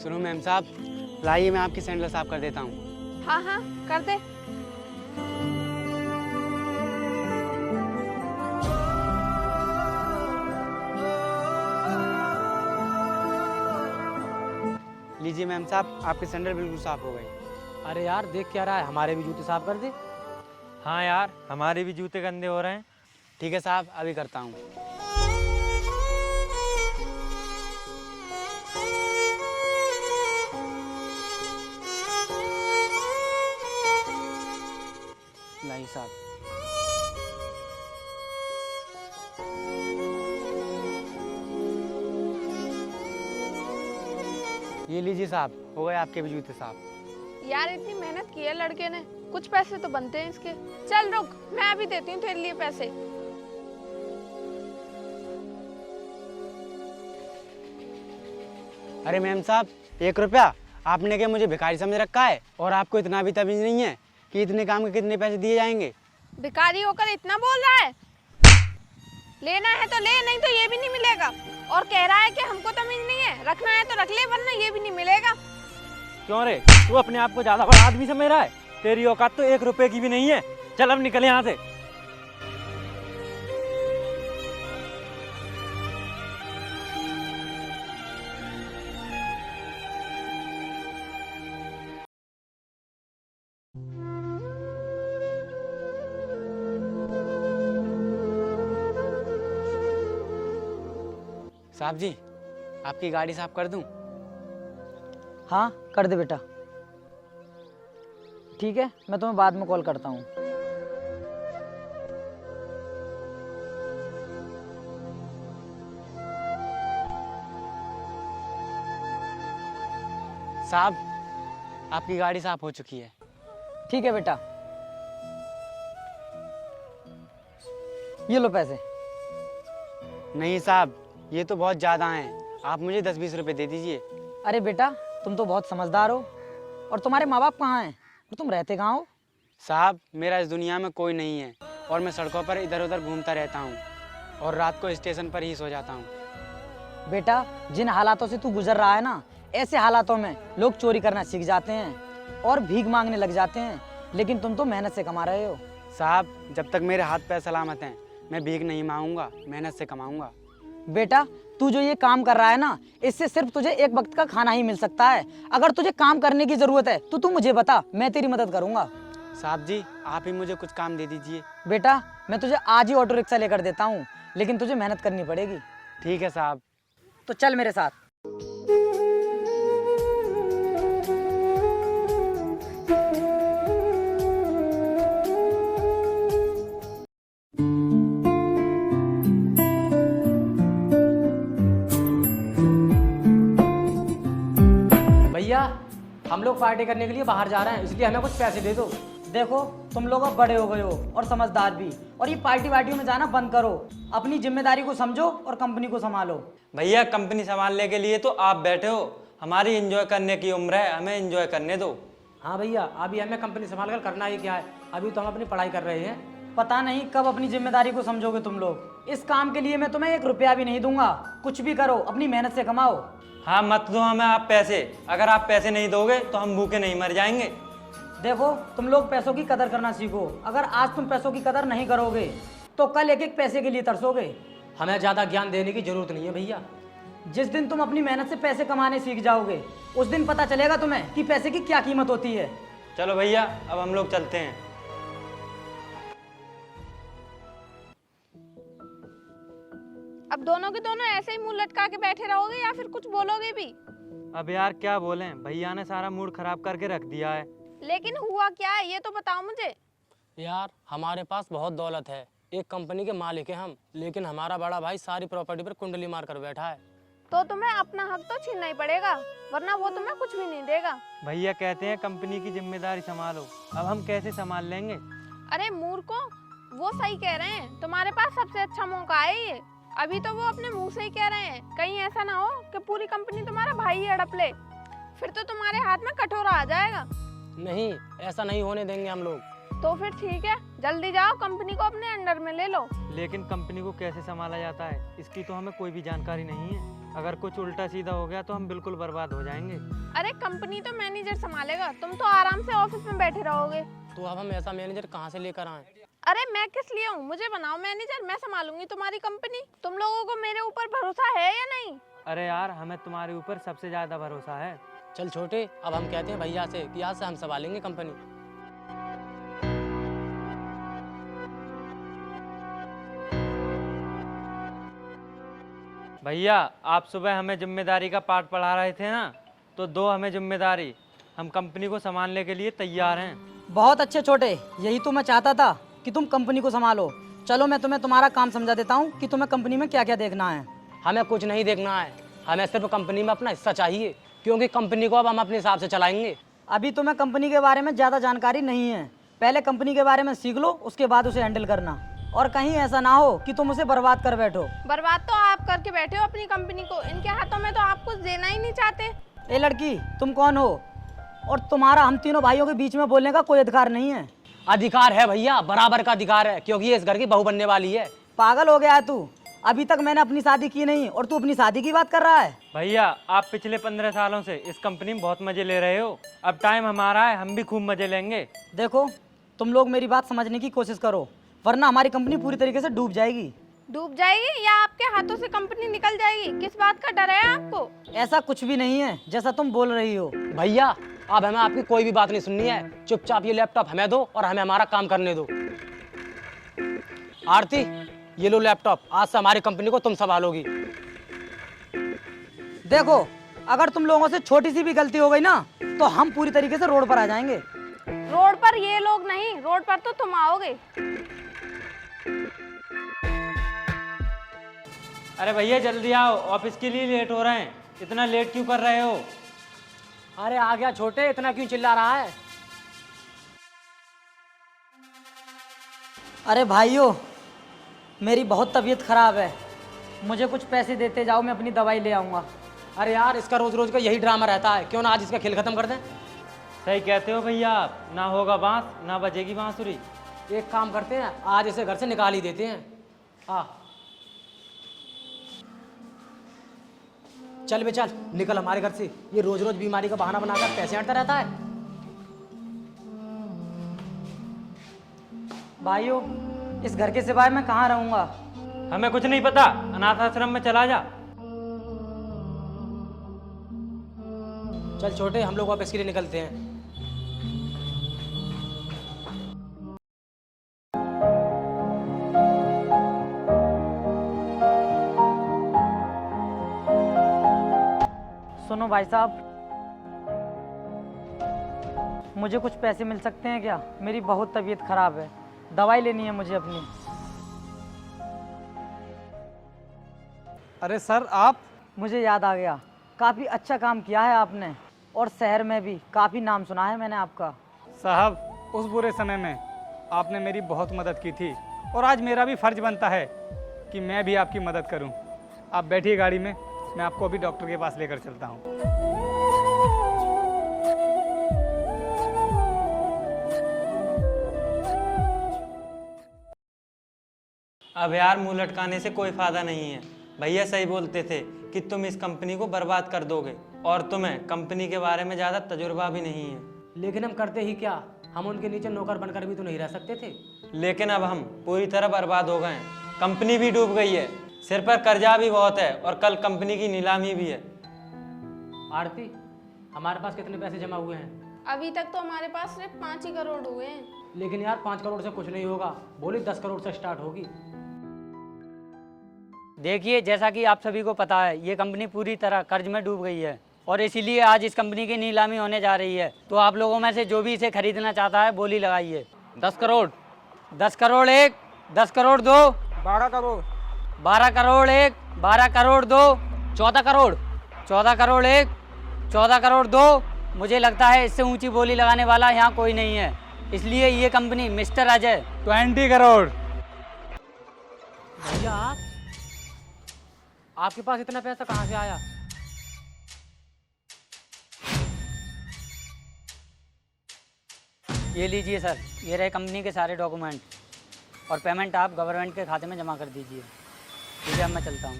सुनो मैम साहब, लाइए मैं आपकी सैंडल साफ कर देता हूँ। हाँ हाँ कर दे। लीजिए मैम साहब, आपके सैंडल बिल्कुल साफ हो गए। अरे यार देख क्या रहा है, हमारे भी जूते साफ कर दे। हाँ यार, हमारे भी जूते गंदे हो रहे हैं। ठीक है साहब, अभी करता हूँ। लाइए साहब। ये लीजिए साहब, हो गए आपके भी जूते साफ। यार इतनी मेहनत की है लड़के ने, कुछ पैसे तो बनते हैं इसके। चल रुक, मैं अभी देती हूँ तेरे लिए पैसे। अरे मैम साहब, 1 रुपया? आपने क्या मुझे भिखारी समझ रखा है? और आपको इतना भी तमीज नहीं है कि इतने काम के कितने पैसे दिए जाएंगे? भिखारी होकर इतना बोल रहा है? लेना है तो ले, नहीं तो ये भी नहीं मिलेगा। और कह रहा है कि हमको तमीज नहीं है, रखना है तो रख ले वरना ये भी नहीं मिलेगा। क्यों रे, तू अपने आप को ज्यादा बड़ा आदमी समझ रहा है? तेरी औकात तो 1 रुपए की भी नहीं है। चल अब निकल यहाँ से। साहब जी, आपकी गाड़ी साफ कर दूं? हाँ कर दे बेटा। ठीक है, मैं तुम्हें बाद में कॉल करता हूँ। साहब, आपकी गाड़ी साफ हो चुकी है। ठीक है बेटा, ये लो पैसे। नहीं साहब, ये तो बहुत ज़्यादा हैं। आप मुझे 10-20 रुपए दे दीजिए। अरे बेटा, तुम तो बहुत समझदार हो। और तुम्हारे माँ बाप कहाँ हैं और तुम रहते कहाँ हो? साहब, मेरा इस दुनिया में कोई नहीं है और मैं सड़कों पर इधर उधर घूमता रहता हूँ और रात को स्टेशन पर ही सो जाता हूँ। बेटा, जिन हालातों से तू गुजर रहा है ना, ऐसे हालातों में लोग चोरी करना सीख जाते हैं और भीख मांगने लग जाते हैं, लेकिन तुम तो मेहनत से कमा रहे हो। साहब, जब तक मेरे हाथ पैर सलामत हैं, मैं भीख नहीं मांगूंगा, मेहनत से कमाऊंगा। बेटा, तू जो ये काम कर रहा है ना, इससे सिर्फ तुझे एक वक्त का खाना ही मिल सकता है। अगर तुझे काम करने की जरूरत है तो तू मुझे बता, मैं तेरी मदद करूंगा। साहब जी, आप ही मुझे कुछ काम दे दीजिए। बेटा, मैं तुझे आज ही ऑटो रिक्शा लेकर देता हूँ, लेकिन तुझे मेहनत करनी पड़ेगी। ठीक है साहब। तो चल मेरे साथ। भैया, हम लोग पार्टी करने के लिए बाहर जा रहे हैं, इसलिए हमें कुछ पैसे दे दो। देखो, तुम लोग अब बड़े हो गए हो और समझदार भी, और ये पार्टी वार्टियों में जाना बंद करो। अपनी जिम्मेदारी को समझो और कंपनी को संभालो। भैया, कंपनी संभालने के लिए तो आप बैठे हो। हमारी एंजॉय करने की उम्र है, हमें एंजॉय करने दो। हाँ भैया, अभी हमें कंपनी संभाल कर करना ही क्या है, अभी तो हम अपनी पढ़ाई कर रहे हैं। पता नहीं कब अपनी जिम्मेदारी को समझोगे तुम लोग। इस काम के लिए मैं तुम्हें 1 रुपया भी नहीं दूंगा। कुछ भी करो, अपनी मेहनत से कमाओ। हाँ, मत दो हमें आप पैसे। अगर आप पैसे नहीं दोगे तो हम भूखे नहीं मर जाएंगे। देखो, तुम लोग पैसों की कदर करना सीखो। अगर आज तुम पैसों की कदर नहीं करोगे तो कल एक एक पैसे के लिए तरसोगे। हमें ज़्यादा ज्ञान देने की जरूरत नहीं है भैया। जिस दिन तुम अपनी मेहनत से पैसे कमाने सीख जाओगे, उस दिन पता चलेगा तुम्हें कि पैसे की क्या कीमत होती है। चलो भैया, अब हम लोग चलते हैं। अब दोनों के दोनों ऐसे ही मुंह लटका के बैठे रहोगे या फिर कुछ बोलोगे भी? अब यार क्या बोलें, भैया ने सारा मूड खराब करके रख दिया है। लेकिन हुआ क्या है ये तो बताओ मुझे। यार, हमारे पास बहुत दौलत है, एक कंपनी के मालिक हैं हम, लेकिन हमारा बड़ा भाई सारी प्रॉपर्टी पर कुंडली मार कर बैठा है। तो तुम्हें अपना हक तो छीनना ही पड़ेगा, वरना वो तुम्हें कुछ भी नहीं देगा। भैया कहते हैं कंपनी की जिम्मेदारी संभालो। अब हम कैसे संभाल लेंगे? अरे मूर्खों, वो सही कह रहे हैं, तुम्हारे पास सबसे अच्छा मौका है ये। अभी तो वो अपने मुंह से ही कह रहे हैं, कहीं ऐसा ना हो कि पूरी कंपनी तुम्हारा भाई ही हड़प ले, फिर तो तुम्हारे हाथ में कटोरा आ जाएगा। नहीं, ऐसा नहीं होने देंगे हम लोग। तो फिर ठीक है, जल्दी जाओ कंपनी को अपने अंडर में ले लो। लेकिन कंपनी को कैसे संभाला जाता है इसकी तो हमें कोई भी जानकारी नहीं है। अगर कुछ उल्टा सीधा हो गया तो हम बिल्कुल बर्बाद हो जाएंगे। अरे कंपनी तो मैनेजर संभालेगा, तुम तो आराम से ऑफिस में बैठे रहोगे। तो अब हम ऐसा मैनेजर कहाँ से लेकर आए? अरे मैं किस लिए हूँ, मुझे बनाओ मैनेजर, मैं संभालूंगी तुम्हारी कंपनी। तुम लोगों को मेरे ऊपर भरोसा है या नहीं? अरे यार, हमें तुम्हारे ऊपर सबसे ज्यादा भरोसा है। चल छोटे, अब हम कहते हैं भैया से कि आज से हम संभालेंगे कंपनी। भैया, आप सुबह हमें जिम्मेदारी का पाठ पढ़ा रहे थे ना, तो दो हमें जिम्मेदारी। हम कंपनी को संभालने के लिए तैयार हैं। बहुत अच्छे छोटे, यही तो मैं चाहता था कि तुम कंपनी को संभालो। चलो मैं तुम्हें तुम्हारा काम समझा देता हूँ कि तुम्हें कंपनी में क्या क्या देखना है। हमें कुछ नहीं देखना है, हमें सिर्फ कंपनी में अपना हिस्सा चाहिए, क्योंकि कंपनी को अब हम अपने हिसाब से चलाएंगे। अभी तुम्हें कंपनी के बारे में ज़्यादा जानकारी नहीं है, पहले कंपनी के बारे में सीख लो, उसके बाद उसे हैंडल करना। और कहीं ऐसा ना हो कि तुम उसे बर्बाद कर बैठो। बर्बाद तो आप करके बैठे हो अपनी कंपनी को, इनके हाथों में तो आप कुछ देना ही नहीं चाहते। ए लड़की, तुम कौन हो? और तुम्हारा हम तीनों भाइयों के बीच में बोलने का कोई अधिकार नहीं है। अधिकार है भैया, बराबर का अधिकार है, क्योंकि ये इस घर की बहू बनने वाली है। पागल हो गया है तू? अभी तक मैंने अपनी शादी की नहीं और तू अपनी शादी की बात कर रहा है। भैया, आप पिछले 15 सालों से इस कंपनी में बहुत मजे ले रहे हो, अब टाइम हमारा है, हम भी खूब मजे लेंगे। देखो, तुम लोग मेरी बात समझने की कोशिश करो, वरना हमारी कंपनी पूरी तरीके से डूब जाएगी। डूब जाएगी या आपके हाथों से कंपनी निकल जाएगी? किस बात का डर है आपको? ऐसा कुछ भी नहीं है जैसा तुम बोल रही हो। भैया, अब हमें आपकी कोई भी बात नहीं सुननी है, चुपचाप ये लैपटॉप हमें दो और हमें हमारा काम करने दो। आरती, ये लो लैपटॉप, आज से हमारी कंपनी को तुम संभालोगी। देखो, अगर तुम लोगों से छोटी सी भी गलती हो गई ना, तो हम पूरी तरीके से रोड पर आ जाएंगे। रोड पर ये लोग नहीं, रोड पर तो तुम आओगे। अरे भैया, जल्दी आओ, ऑफिस के लिए लेट हो रहे हैं। इतना लेट क्यों कर रहे हो? अरे आ गया छोटे, इतना क्यों चिल्ला रहा है? अरे भाइयों, मेरी बहुत तबीयत खराब है, मुझे कुछ पैसे देते जाओ, मैं अपनी दवाई ले आऊँगा। अरे यार, इसका रोज रोज का यही ड्रामा रहता है, क्यों ना आज इसका खेल खत्म कर दें। सही कहते हो भैया, आप ना होगा बांस ना बजेगी बांसुरी। एक काम करते हैं, आज इसे घर से निकाल ही देते हैं। चल बे चल, निकल हमारे घर से। ये रोज रोज बीमारी का बहाना बनाकर पैसे हटता रहता है। भाइयों, इस घर के सिवाय मैं कहाँ रहूँगा? हमें कुछ नहीं पता, अनाथ आश्रम में चला जा। चल छोटे, हम लोग वापस के लिए निकलते हैं। सुनो भाई साहब, मुझे कुछ पैसे मिल सकते हैं क्या? मेरी बहुत तबीयत खराब है, दवाई लेनी है मुझे अपनी। अरे सर, आप? मुझे याद आ गया, काफ़ी अच्छा काम किया है आपने, और शहर में भी काफ़ी नाम सुना है मैंने आपका। साहब, उस बुरे समय में आपने मेरी बहुत मदद की थी, और आज मेरा भी फर्ज बनता है कि मैं भी आपकी मदद करूं। आप बैठिए गाड़ी में, मैं आपको अभी डॉक्टर के पास लेकर चलता हूं। अब यार, मुंह लटकाने से कोई फायदा नहीं है। भैया सही बोलते थे कि तुम इस कंपनी को बर्बाद कर दोगे, और तुम्हें कंपनी के बारे में ज़्यादा तजुर्बा भी नहीं है। लेकिन हम करते ही क्या, हम उनके नीचे नौकर बनकर भी तो नहीं रह सकते थे। लेकिन अब हम पूरी तरह बर्बाद हो गए हैं, कंपनी भी डूब गई है, सिर पर कर्जा भी बहुत है, और कल कंपनी की नीलामी भी है। आरती, हमारे पास कितने पैसे जमा हुए हैं? अभी तक तो हमारे पास सिर्फ 5 ही करोड़ हुए हैं। लेकिन यार, 5 करोड़ से कुछ नहीं होगा, बोली 10 करोड़ से स्टार्ट होगी। देखिए, जैसा कि आप सभी को पता है, ये कंपनी पूरी तरह कर्ज में डूब गई है, और इसीलिए आज इस कंपनी की नीलामी होने जा रही है। तो आप लोगों में से जो भी इसे खरीदना चाहता है, बोली लगाइए। 10 करोड़। 10 करोड़ एक, 10 करोड़ दो, 12 करोड़। 12 करोड़ एक, 12 करोड़ दो, 14 करोड़। 14 करोड़ एक, 14 करोड़ दो। मुझे लगता है इससे ऊंची बोली लगाने वाला यहाँ कोई नहीं है, इसलिए ये कंपनी मिस्टर अजय 20 करोड़। भैया, आपके पास इतना पैसा कहाँ से आया? ये लीजिए सर, ये रहे कंपनी के सारे डॉक्यूमेंट और पेमेंट आप गवर्नमेंट के खाते में जमा कर दीजिए। ठीक है, अब मैं चलता हूँ।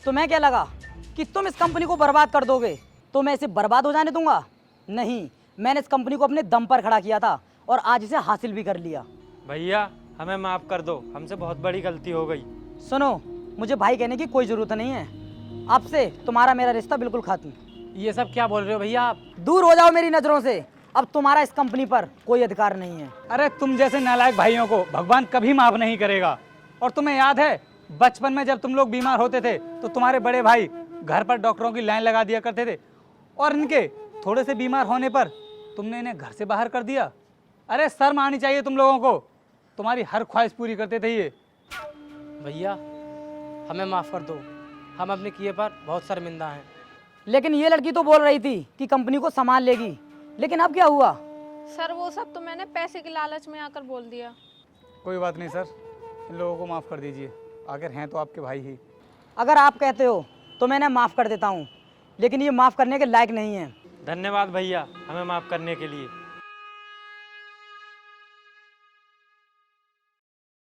तुम्हें क्या लगा कि तुम इस कंपनी को बर्बाद कर दोगे? तो मैं इसे बर्बाद हो जाने दूंगा? नहीं, मैंने इस कंपनी को अपने दम पर खड़ा किया था और आज इसे हासिल भी कर लिया। भैया हमें माफ़ कर दो, हमसे बहुत बड़ी गलती हो गई। सुनो, मुझे भाई कहने की कोई ज़रूरत नहीं है। अब से तुम्हारा मेरा रिश्ता बिल्कुल खत्म। ये सब क्या बोल रहे हो भैया आप? दूर हो जाओ मेरी नज़रों से। अब तुम्हारा इस कंपनी पर कोई अधिकार नहीं है। अरे तुम जैसे नालायक भाइयों को भगवान कभी माफ़ नहीं करेगा। और तुम्हें याद है बचपन में जब तुम लोग बीमार होते थे तो तुम्हारे बड़े भाई घर पर डॉक्टरों की लाइन लगा दिया करते थे और इनके थोड़े से बीमार होने पर तुमने इन्हें घर से बाहर कर दिया। अरे शर्म आनी चाहिए तुम लोगों को। तुम्हारी हर ख्वाहिश पूरी करते थे ये। भैया हमें माफ़ कर दो, हम अपने किए पर बहुत शर्मिंदा हैं। लेकिन ये लड़की तो बोल रही थी कि कंपनी को संभाल लेगी, लेकिन अब क्या हुआ? सर वो सब तो मैंने पैसे के लालच में आकर बोल दिया। कोई बात नहीं सर, इन लोगों को माफ़ कर दीजिए, आखिर हैं तो आपके भाई ही। अगर आप कहते हो तो मैं इन्हें माफ़ कर देता हूँ, लेकिन ये माफ़ करने के लायक नहीं है। धन्यवाद भैया हमें माफ़ करने के लिए।